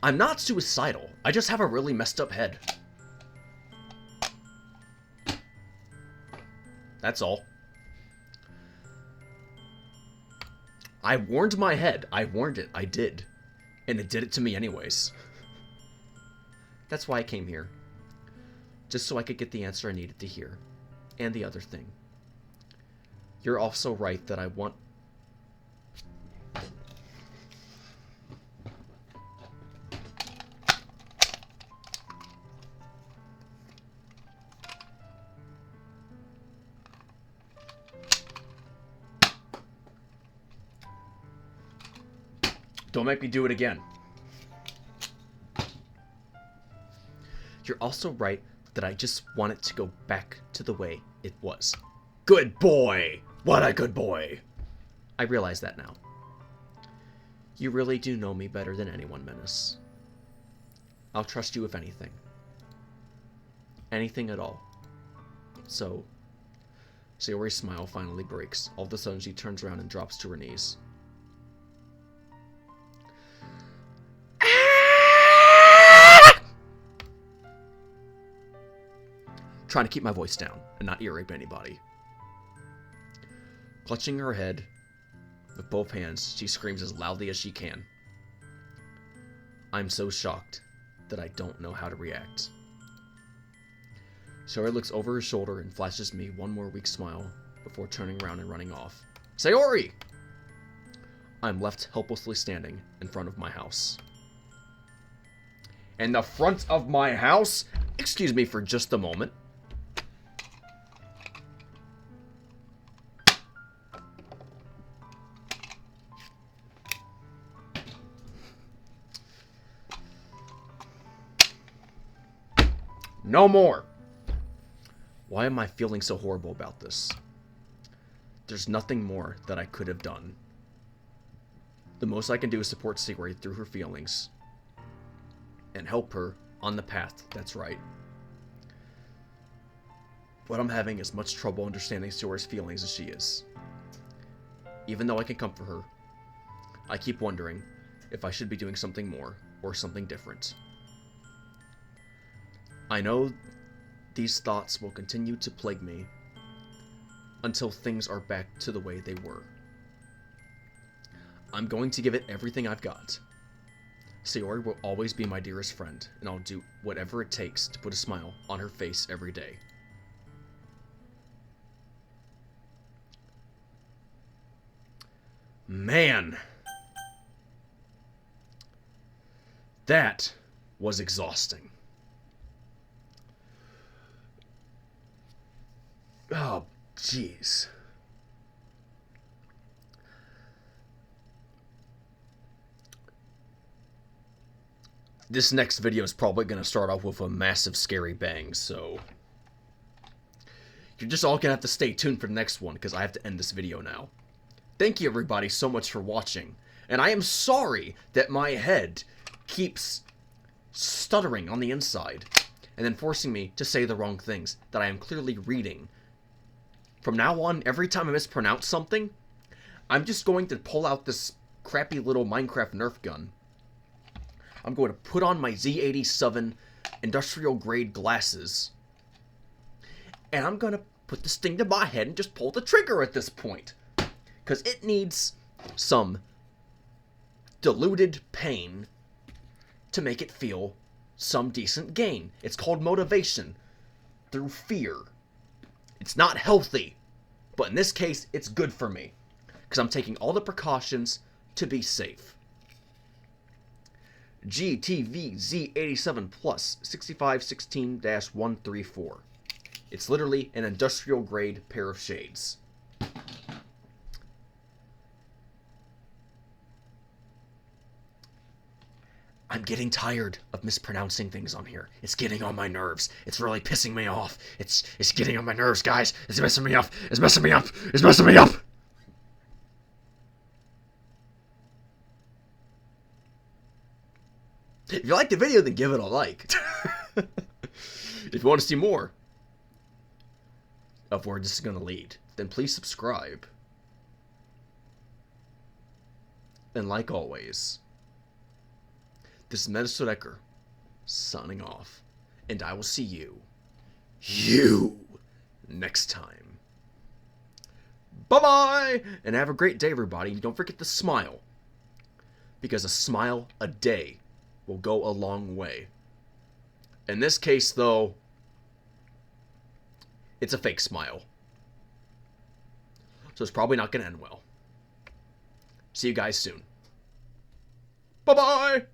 I'm not suicidal. I just have a really messed up head. That's all. I warned my head. I warned it. I did. And it did it to me anyways. That's why I came here. Just so I could get the answer I needed to hear. And the other thing. You're also right that I want... Don't make me do it again. You're also right that I just want it to go back to the way it was. Good boy! What a good boy! I realize that now. You really do know me better than anyone, Menace. I'll trust you with anything. Anything at all. So, Sayori's smile finally breaks. All of a sudden, she turns around and drops to her knees. Trying to keep my voice down and not ear rape anybody. Clutching her head with both hands, she screams as loudly as she can. I'm so shocked that I don't know how to react. Sayori looks over her shoulder and flashes me one more weak smile before turning around and running off. Sayori! I'm left helplessly standing in front of my house. In the front of my house? Excuse me for just a moment. No more! Why am I feeling so horrible about this? There's nothing more that I could have done. The most I can do is support Sayori through her feelings and help her on the path that's right. But I'm having as much trouble understanding Sayori's feelings as she is. Even though I can comfort her, I keep wondering if I should be doing something more or something different. I know these thoughts will continue to plague me until things are back to the way they were. I'm going to give it everything I've got. Sayori will always be my dearest friend, and I'll do whatever it takes to put a smile on her face every day. Man! That was exhausting. Oh, jeez. This next video is probably going to start off with a massive scary bang, so you're just all going to have to stay tuned for the next one, because I have to end this video now. Thank you everybody so much for watching, and I am sorry that my head keeps stuttering on the inside, and then forcing me to say the wrong things that I am clearly reading. From now on, every time I mispronounce something, I'm just going to pull out this crappy little Minecraft Nerf gun. I'm going to put on my Z87 industrial grade glasses, and I'm going to put this thing to my head and just pull the trigger at this point. Because it needs some diluted pain to make it feel some decent gain. It's called motivation through fear. It's not healthy, but in this case, it's good for me, because I'm taking all the precautions to be safe. GTV-Z87 Plus 6516-134. It's literally an industrial grade pair of shades. I'm getting tired of mispronouncing things on here. It's getting on my nerves. It's really pissing me off. It's getting on my nerves, guys. It's messing me up. It's messing me up. It's messing me up. If you liked the video, then give it a like. If you want to see more of where this is going to lead, then please subscribe. And like always, this is Natsuki signing off, and I will see you next time. Bye-bye! And have a great day, everybody. And don't forget to smile, because a smile a day will go a long way. In this case, though, it's a fake smile. So it's probably not going to end well. See you guys soon. Bye-bye!